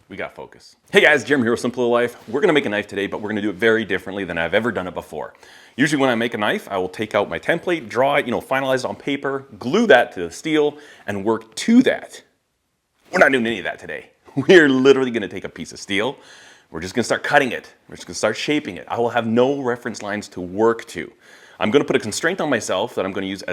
We got focus. Hey guys, Jeremy here with Simple Life. We're gonna make a knife today, but we're gonna do it very differently than I've ever done it before. Usually when I make a knife, I will take out my template, draw it, finalize it on paper, glue that to the steel, and work to that. We're not doing any of that today. We're literally gonna take a piece of steel. We're just gonna start cutting it. We're just gonna start shaping it. I will have no reference lines to work to. I'm gonna put a constraint on myself that I'm gonna use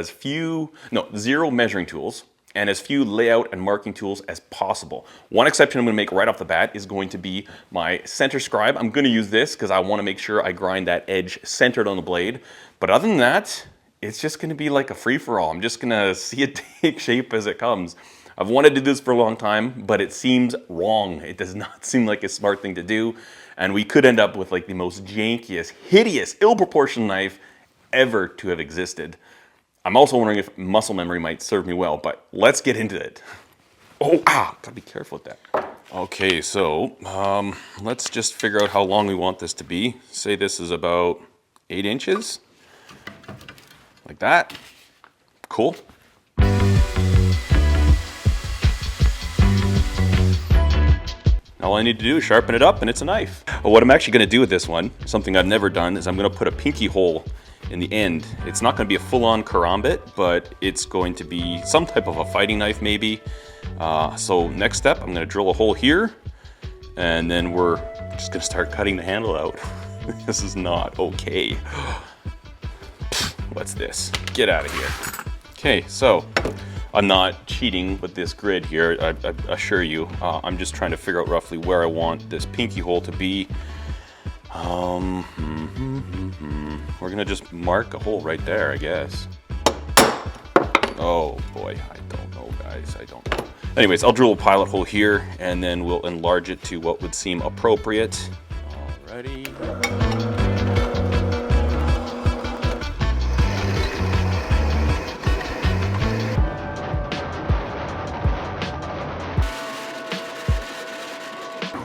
zero measuring tools, and as few layout and marking tools as possible. One exception I'm gonna make right off the bat is going to be my center scribe. I'm gonna use this because I wanna make sure I grind that edge centered on the blade. But other than that, it's just gonna be like a free-for-all. I'm just gonna see it take shape as it comes. I've wanted to do this for a long time, but it seems wrong. It does not seem like a smart thing to do. And we could end up with like the most jankiest, hideous, ill-proportioned knife ever to have existed. I'm also wondering if muscle memory might serve me well, but let's get into it. Gotta be careful with that. Okay, so let's just figure out how long we want this to be. Say this is about 8 inches, like that. Cool. All I need to do is sharpen it up and it's a knife. What I'm actually gonna do with this one, something I've never done, is I'm gonna put a pinky hole in the end. It's not gonna be a full-on karambit, but it's going to be some type of a fighting knife maybe. So next step, I'm gonna drill a hole here, and then we're just gonna start cutting the handle out. This is not okay. What's this? Get out of here. Okay, so I'm not cheating with this grid here, I assure you. I'm just trying to figure out roughly where I want this pinky hole to be. We're gonna just mark a hole right there, I guess. Oh boy, I don't know, guys, I don't know. Anyways, I'll drill a pilot hole here, and then we'll enlarge it to what would seem appropriate. Alrighty.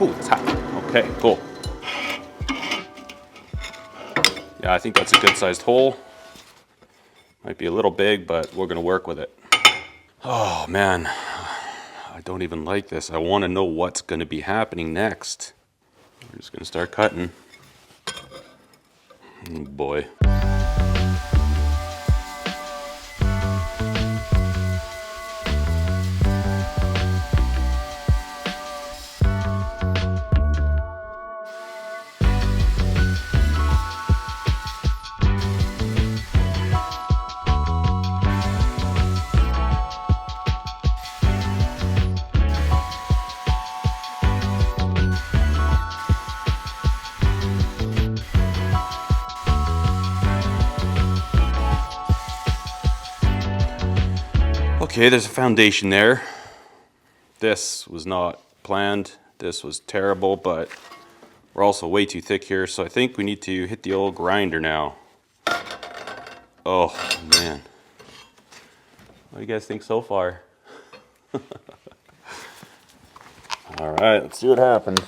Ooh, it's hot. Okay, cool. Yeah, I think that's a good sized hole. Might be a little big, but we're gonna work with it. Oh man, I don't even like this. I wanna know what's gonna be happening next. We're just gonna start cutting. Oh boy. Okay, there's a foundation there. This was not planned. This was terrible, but we're also way too thick here, so I think we need to hit the old grinder now. Oh, man. What do you guys think so far? All right, let's see what happens.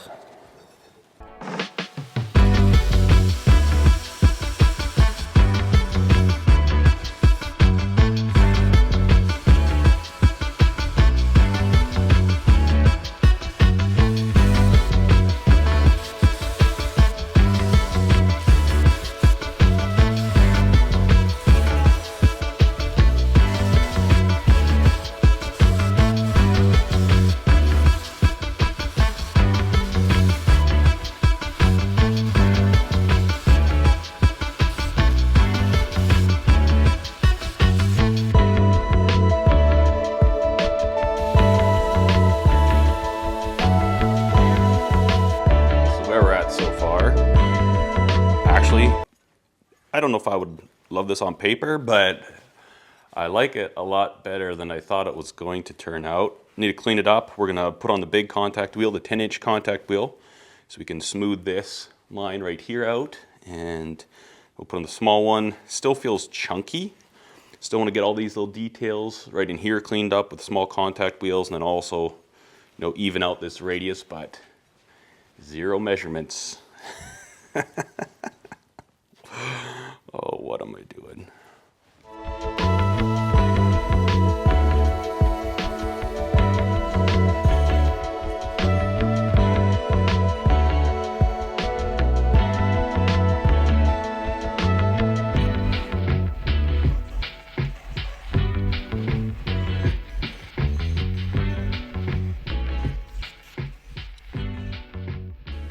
I don't know if I would love this on paper, but I like it a lot better than I thought it was going to turn out. Need to clean it up. We're gonna put on the big contact wheel, the 10-inch contact wheel, so we can smooth this line right here out, and we'll put on the small one. Still feels chunky. Still want to get all these little details right in here cleaned up with small contact wheels, and then also, even out this radius, but zero measurements. Oh, what am I doing?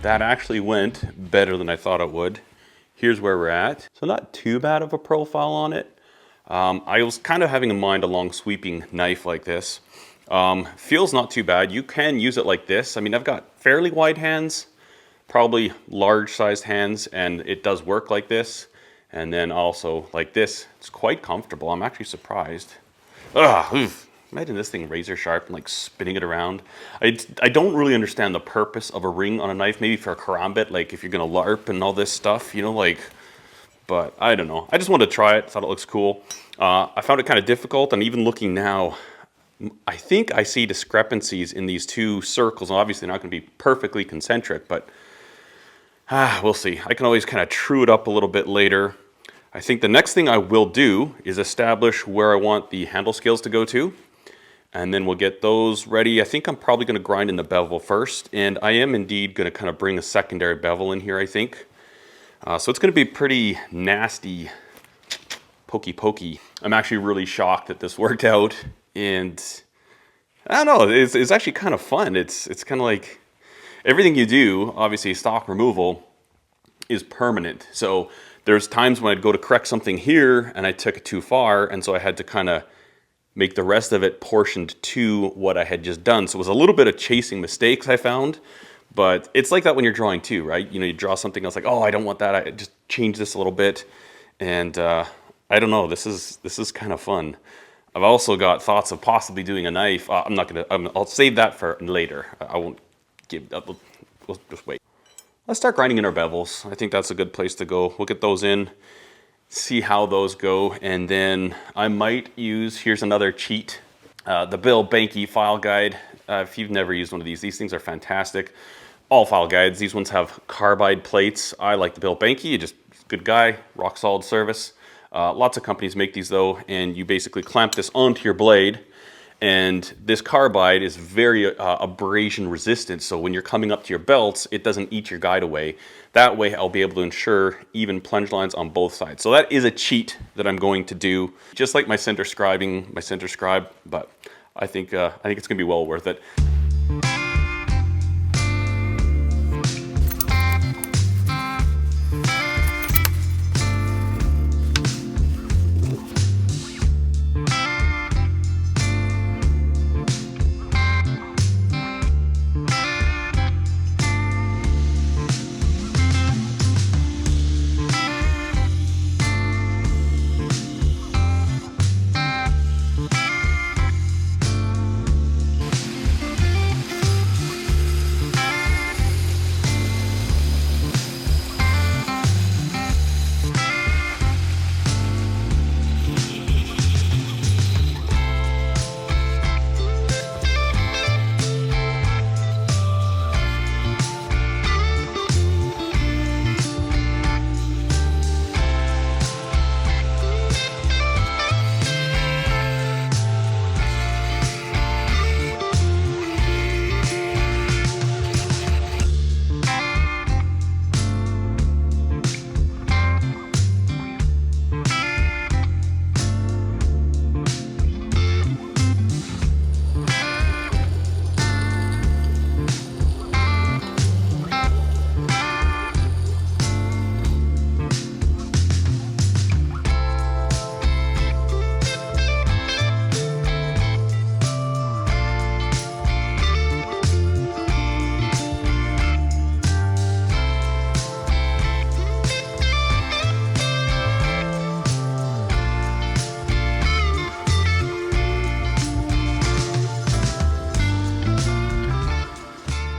that actually went better than I thought it would. Here's where we're at. So not too bad of a profile on it. I was kind of having in mind a long sweeping knife like this. Feels not too bad. You can use it like this. I mean, I've got fairly wide hands, probably large sized hands, and it does work like this. And then also like this, it's quite comfortable. I'm actually surprised. Imagine this thing razor sharp and like spinning it around. I don't really understand the purpose of a ring on a knife, maybe for a karambit, like if you're gonna LARP and all this stuff, you know, like, but I don't know. I just wanted to try it, thought it looks cool. I found it kind of difficult, and even looking now, I think I see discrepancies in these two circles. Obviously not gonna be perfectly concentric, but we'll see. I can always kind of true it up a little bit later. I think the next thing I will do is establish where I want the handle scales to go to, and then we'll get those ready. I think I'm probably going to grind in the bevel first, and I am indeed going to kind of bring a secondary bevel in here, I think. So it's going to be pretty nasty, pokey. I'm actually really shocked that this worked out, and I don't know, it's actually kind of fun. It's kind of like everything you do, obviously stock removal is permanent. So there's times when I'd go to correct something here and I took it too far, and so I had to kind of make the rest of it portioned to what I had just done. So it was a little bit of chasing mistakes, I found, but it's like that when you're drawing too, right? You know, you draw something else like, oh, I don't want that. I just change this a little bit. And I don't know, this is kind of fun. I've also got thoughts of possibly doing a knife. I'll save that for later. I won't give up. We'll just wait. Let's start grinding in our bevels. I think that's a good place to go. We'll get those in, see how those go, and then I might use, here's another cheat, the Bill Banky file guide. If you've never used one of these things are fantastic. All file guides, these ones have carbide plates. I like the Bill Banky, just good guy, rock solid service. Lots of companies make these though, and you basically clamp this onto your blade, and this carbide is very abrasion resistant, so when you're coming up to your belts, it doesn't eat your guide away. That way I'll be able to ensure even plunge lines on both sides. So that is a cheat that I'm going to do, just like my center scribe, but I think it's gonna be well worth it.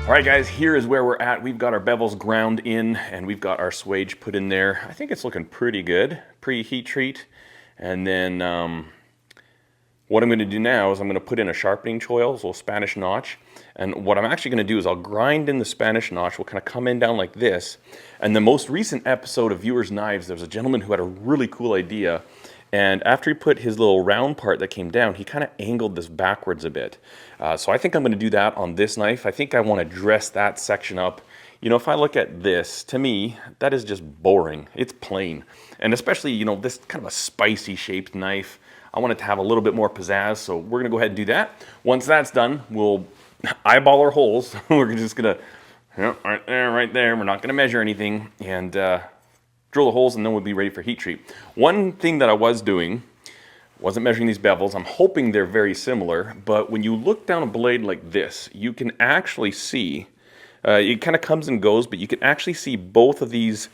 All right, guys, here is where we're at. We've got our bevels ground in, and we've got our swage put in there. I think it's looking pretty good, pre-heat treat. And then what I'm gonna do now is I'm gonna put in a sharpening choil, a little Spanish notch. And what I'm actually gonna do is I'll grind in the Spanish notch. We'll kind of come in down like this. And the most recent episode of Viewers Knives, there was a gentleman who had a really cool idea. And after he put his little round part that came down, he kind of angled this backwards a bit. So I think I'm going to do that on this knife. I think I want to dress that section up. You know, if I look at this, to me, that is just boring. It's plain. And especially, you know, this kind of a spicy shaped knife, I want it to have a little bit more pizzazz. So we're going to go ahead and do that. Once that's done, we'll eyeball our holes. We're just going to Yep, right there, right there. We're not gonna measure anything, and drill the holes, and then we'll be ready for heat treat. One thing that I was doing wasn't measuring these bevels. I'm hoping they're very similar, but when you look down a blade like this, you can actually see, it kind of comes and goes, but you can actually see both of these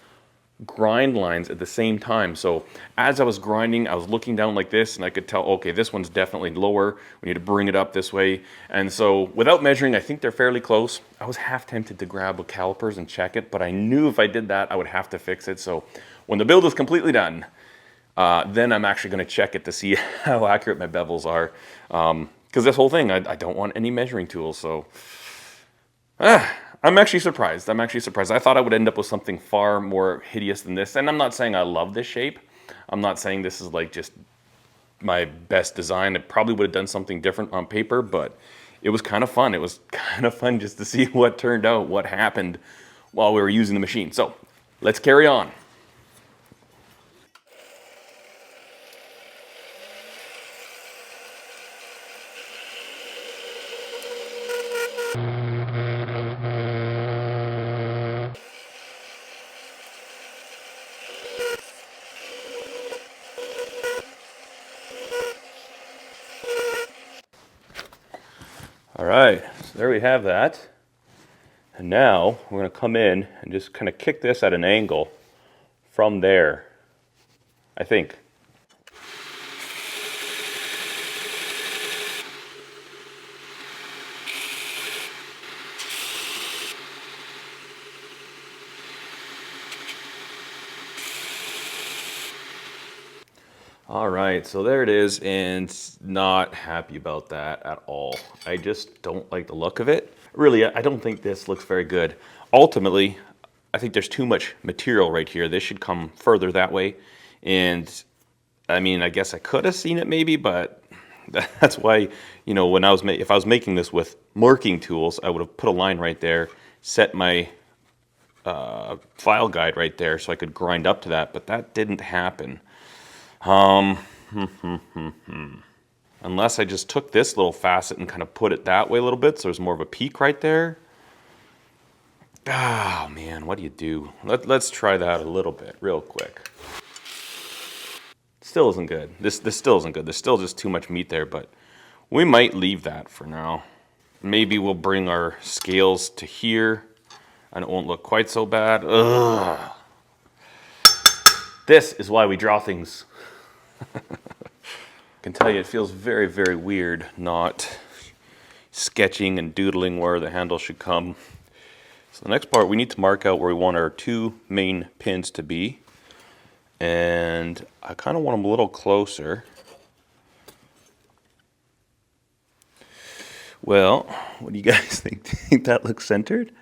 grind lines at the same time. So as I was grinding, I was looking down like this, and I could tell, okay, this one's definitely lower. We need to bring it up this way. And so without measuring, I think they're fairly close. I was half tempted to grab a calipers and check it, but I knew if I did that, I would have to fix it. So when the build is completely done, then I'm actually going to check it to see how accurate my bevels are. Because this whole thing, I don't want any measuring tools. So I'm actually surprised. I thought I would end up with something far more hideous than this. And I'm not saying I love this shape. I'm not saying this is like just my best design. I probably would have done something different on paper, but it was kind of fun. It was kind of fun just to see what turned out, what happened while we were using the machine. So let's carry on. All right, so there we have that. And now we're going to come in and just kind of kick this at an angle from there, I think. All right, so there it is, and not happy about that at all. I just don't like the look of it. Really, I don't think this looks very good. Ultimately, I think there's too much material right here. This should come further that way. And I mean, I guess I could have seen it maybe, but that's why, you know, when if I was making this with marking tools, I would have put a line right there, set my file guide right there so I could grind up to that, but that didn't happen. Unless I just took this little facet and kind of put it that way a little bit, so there's more of a peak right there. Oh man, what do you do? Let's try that a little bit, real quick. Still isn't good. This still isn't good. There's still just too much meat there, but we might leave that for now. Maybe we'll bring our scales to here, and it won't look quite so bad. Ugh. This is why we draw things. I can tell you it feels very, very weird not sketching and doodling where the handle should come. So the next part, we need to mark out where we want our two main pins to be. And I kind of want them a little closer. Well, what do you guys think? Think that looks centered?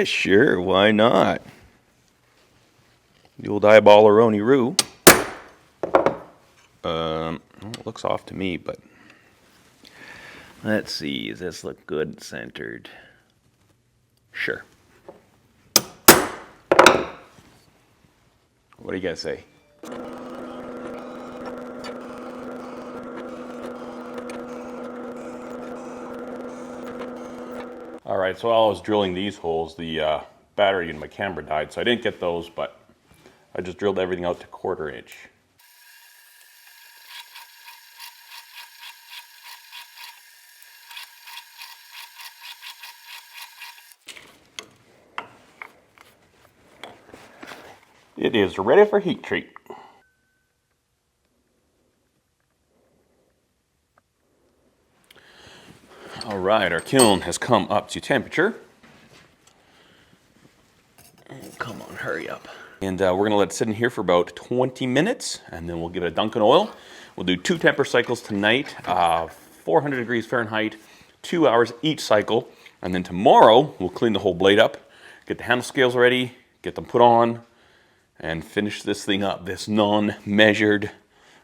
Sure, why not? The old eyeball-a-roni roo. It looks off to me, but let's see. Does this look good centered? Sure. What do you guys say? All right, so while I was drilling these holes, the battery in my camera died, so I didn't get those, but I just drilled everything out to 1/4 inch. It is ready for heat treat. All right, our kiln has come up to temperature. Come on, hurry up. And we're gonna let it sit in here for about 20 minutes, and then we'll give it a dunk in oil. We'll do 2 temper cycles tonight, 400 degrees Fahrenheit, 2 hours each cycle. And then tomorrow, we'll clean the whole blade up, get the handle scales ready, get them put on, and finish this thing up, this non-measured,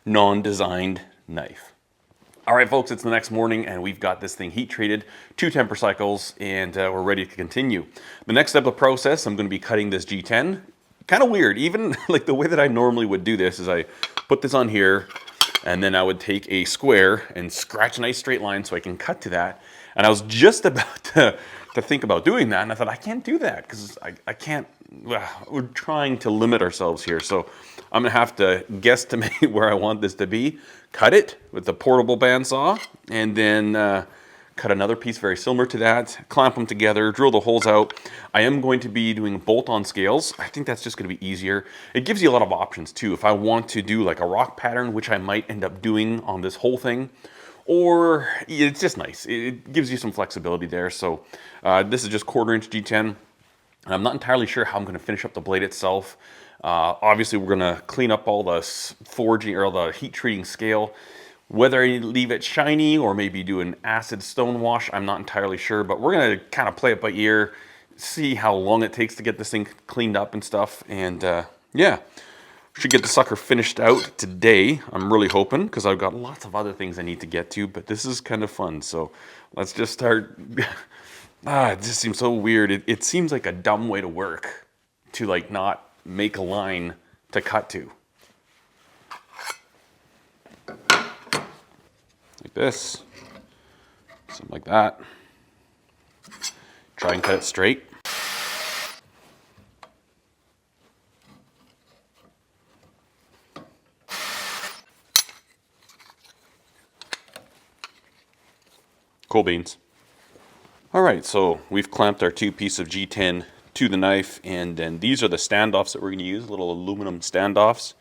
non-designed knife. All right, folks, it's the next morning, and we've got this thing heat treated, 2 temper cycles, and we're ready to continue. The next step of the process, I'm gonna be cutting this G10. Kind of weird, even like the way that I normally would do this is I put this on here, And then I would take a square and scratch a nice straight line so I can cut to that. And I was just about to think about doing that, and I thought, I can't do that because I can't, we're trying to limit ourselves here. So I'm gonna have to guesstimate where I want this to be, cut it with the portable bandsaw, and then cut another piece very similar to that, clamp them together, drill the holes out. I am going to be doing bolt-on scales. I think that's just gonna be easier. It gives you a lot of options too. If I want to do like a rock pattern, which I might end up doing on this whole thing, or it's just nice. It gives you some flexibility there. So this is just 1/4" G10. And I'm not entirely sure how I'm gonna finish up the blade itself. Obviously we're gonna clean up all the forging or the heat treating scale. Whether I leave it shiny or maybe do an acid stone wash, I'm not entirely sure, but we're gonna kind of play it by ear, see how long it takes to get this thing cleaned up and stuff. And yeah, should get the sucker finished out today. I'm really hoping, because I've got lots of other things I need to get to, but this is kind of fun. So let's just start. It just seems so weird. It seems like a dumb way to work, to like not make a line to cut to. Like this, something like that. Try and cut it straight. Cool beans. All right, so we've clamped our 2 pieces of G10 to the knife, and then these are the standoffs that we're gonna use, little aluminum standoffs.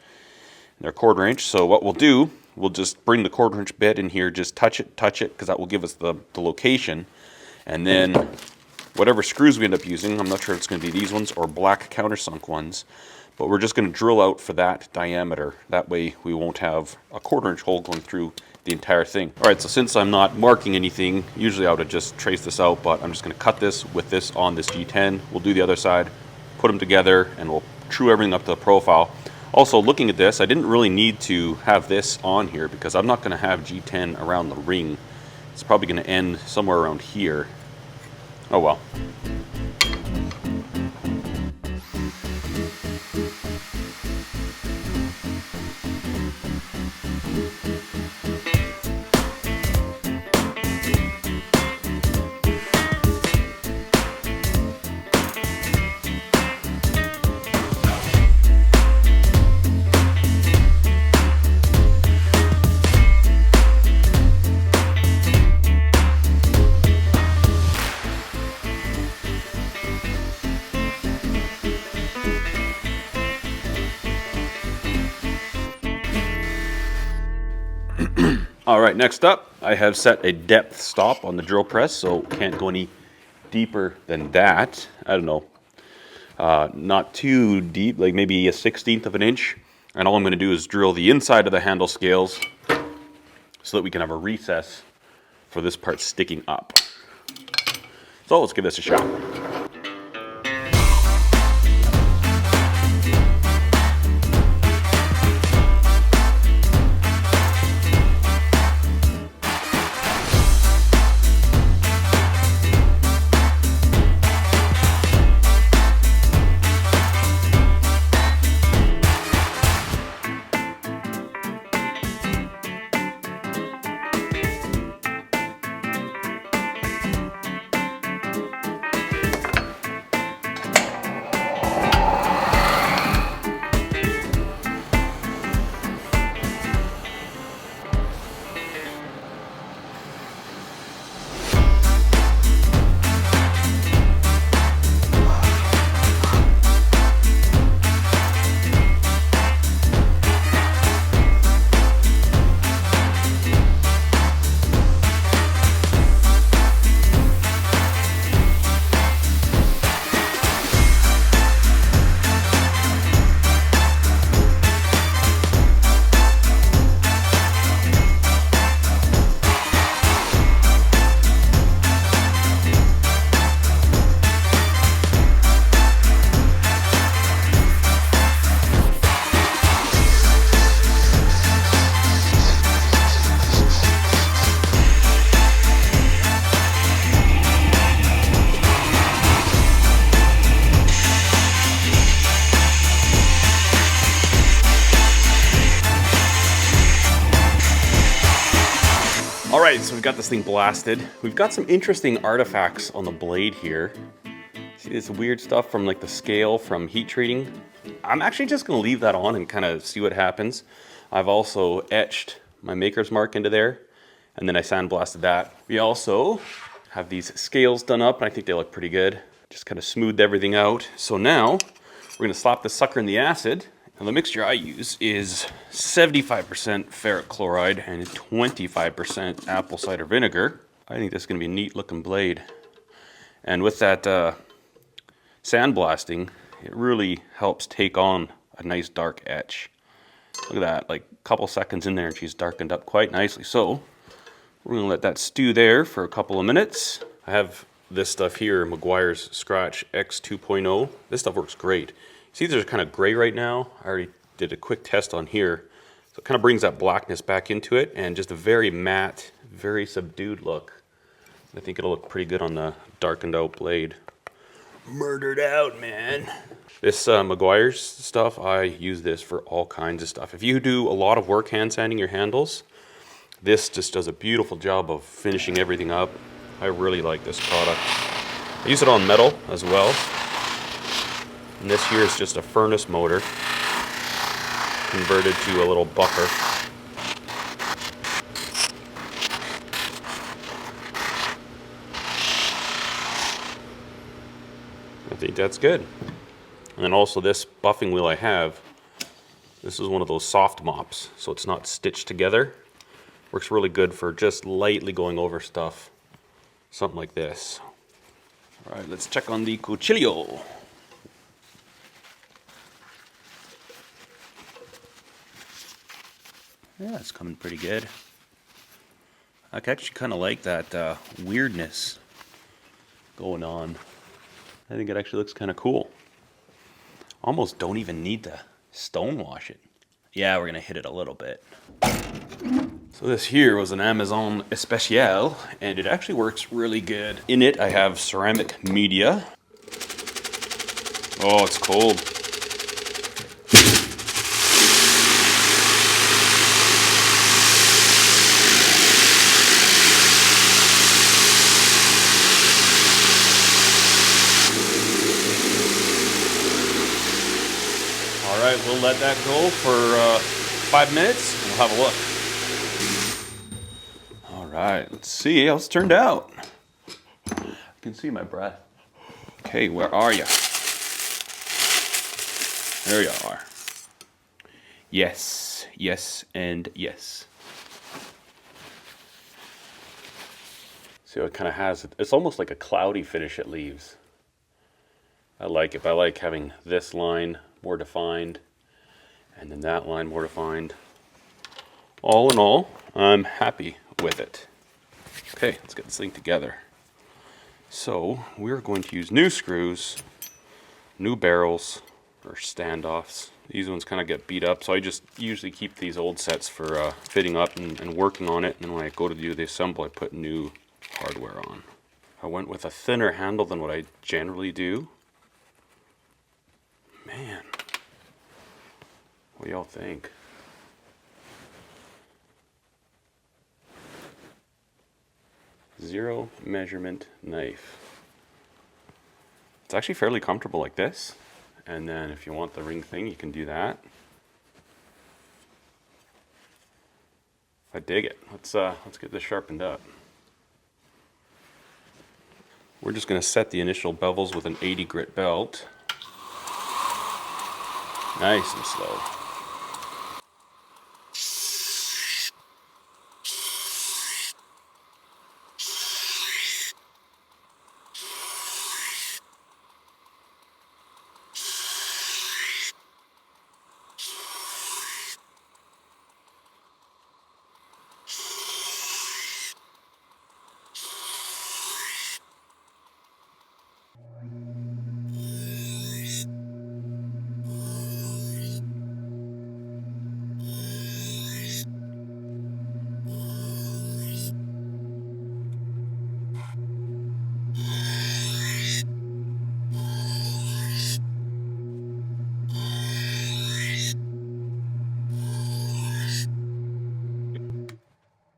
They're 1/4". So what we'll do, we'll just bring the 1/4" bit in here, just touch it, because that will give us the location. And then whatever screws we end up using, I'm not sure if it's gonna be these ones or black countersunk ones, but we're just gonna drill out for that diameter. That way we won't have a 1/4" hole going through the entire thing. All right, so since I'm not marking anything, usually I would have just traced this out, but I'm just gonna cut this with this on this G10. We'll do the other side, put them together, and we'll true everything up to the profile. Also, looking at this, I didn't really need to have this on here because I'm not gonna have G10 around the ring. It's probably gonna end somewhere around here. Oh well. All right, next up, I have set a depth stop on the drill press, so can't go any deeper than that. I don't know, not too deep, like maybe a 1/16 of an inch. And all I'm gonna do is drill the inside of the handle scales so that we can have a recess for this part sticking up. So let's give this a shot. we've got this thing blasted. We've got some interesting artifacts on the blade here. See this weird stuff from like the scale from heat treating? I'm actually just gonna leave that on and kind of see what happens. I've also etched my maker's mark into there, and then I sandblasted that. We also have these scales done up, and I think they look pretty good. Just kind of smoothed everything out. So now we're gonna slap this sucker in the acid. And the mixture I use is 75% ferric chloride and 25% apple cider vinegar. I think this is gonna be a neat looking blade. And with that sandblasting, it really helps take on a nice dark etch. Look at that, like a couple seconds in there and she's darkened up quite nicely. So we're gonna let that stew there for a couple of minutes. I have this stuff here, Meguiar's Scratch X 2.0. This stuff works great. See, these are kind of gray right now. I already did a quick test on here. So it kind of brings that blackness back into it and just a very matte, very subdued look. I think it'll look pretty good on the darkened out blade. Murdered out, man. This Meguiar's stuff, I use this for all kinds of stuff. If you do a lot of work hand sanding your handles, this just does a beautiful job of finishing everything up. I really like this product. I use it on metal as well. And this here is just a furnace motor converted to a little bucker. I think that's good. And then also this buffing wheel I have, this is one of those soft mops, so it's not stitched together. Works really good for just lightly going over stuff. Something like this. All right, let's check on the cuchillo. Yeah, it's coming pretty good. I actually kind of like that weirdness going on. I think it actually looks kind of cool. Almost don't even need to stone wash it. Yeah, we're gonna hit it a little bit. So this here was an Amazon Especial, and it actually works really good. In it, I have ceramic media. Oh, it's cold. All right, we'll let that go for 5 minutes, and we'll have a look. All right, let's see how it's turned out. I can see my breath. Okay, where are you? There you are. Yes, yes, and yes. See how it kind of has, it's almost like a cloudy finish it leaves. I like it. I like having this line more defined and then that line more defined. All in all, I'm happy with it. Okay, let's get this thing together. So we're going to use new screws, new barrels, or standoffs. These ones kind of get beat up, so I just usually keep these old sets for fitting up and working on it, and then when I go to do the assemble, I put new hardware on. I went with a thinner handle than what I generally do. Man, what do y'all think? Zero measurement knife. It's actually fairly comfortable like this. And then if you want the ring thing, you can do that. I dig it. Let's get this sharpened up. We're just going to set the initial bevels with an 80 grit belt. Nice and slow.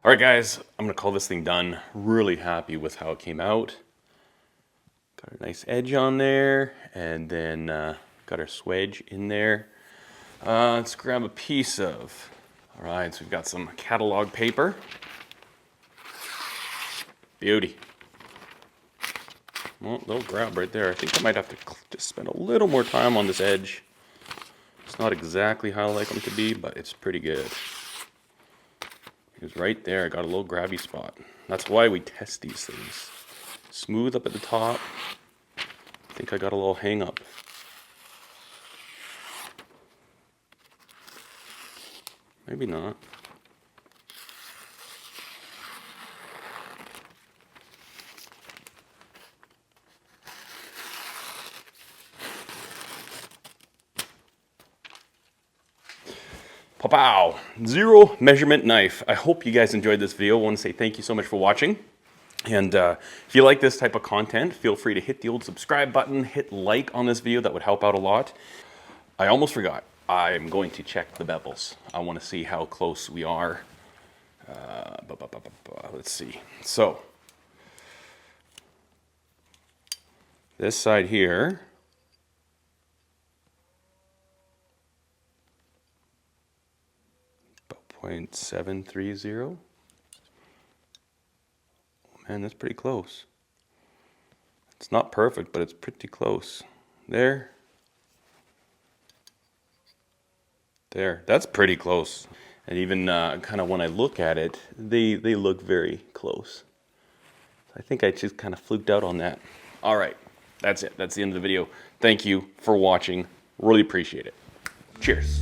All right, guys, I'm gonna call this thing done. Really happy with how it came out. Got a nice edge on there, and then got our swedge in there. Let's grab a piece of, all right, so we've got some catalog paper. Beauty. Well, they'll grab right there. I think I might have to just spend a little more time on this edge. It's not exactly how I like them to be, but it's pretty good. It was right there. I got a little grabby spot. That's why we test these things. Smooth up at the top. I think I got a little hang up. Maybe not. Pow! Zero measurement knife. I hope you guys enjoyed this video. I want to say thank you so much for watching. And if you like this type of content, feel free to hit the old subscribe button, hit like on this video. That would help out a lot. I almost forgot. I'm going to check the bevels. I want to see how close we are. Let's see. So, this side here, about 0.730. Man, that's pretty close. It's not perfect, but it's pretty close. There. There. That's pretty close. And even kind of when I look at it, they look very close. I think I just kind of fluked out on that. All right. That's it. That's the end of the video. Thank you for watching. Really appreciate it. Cheers.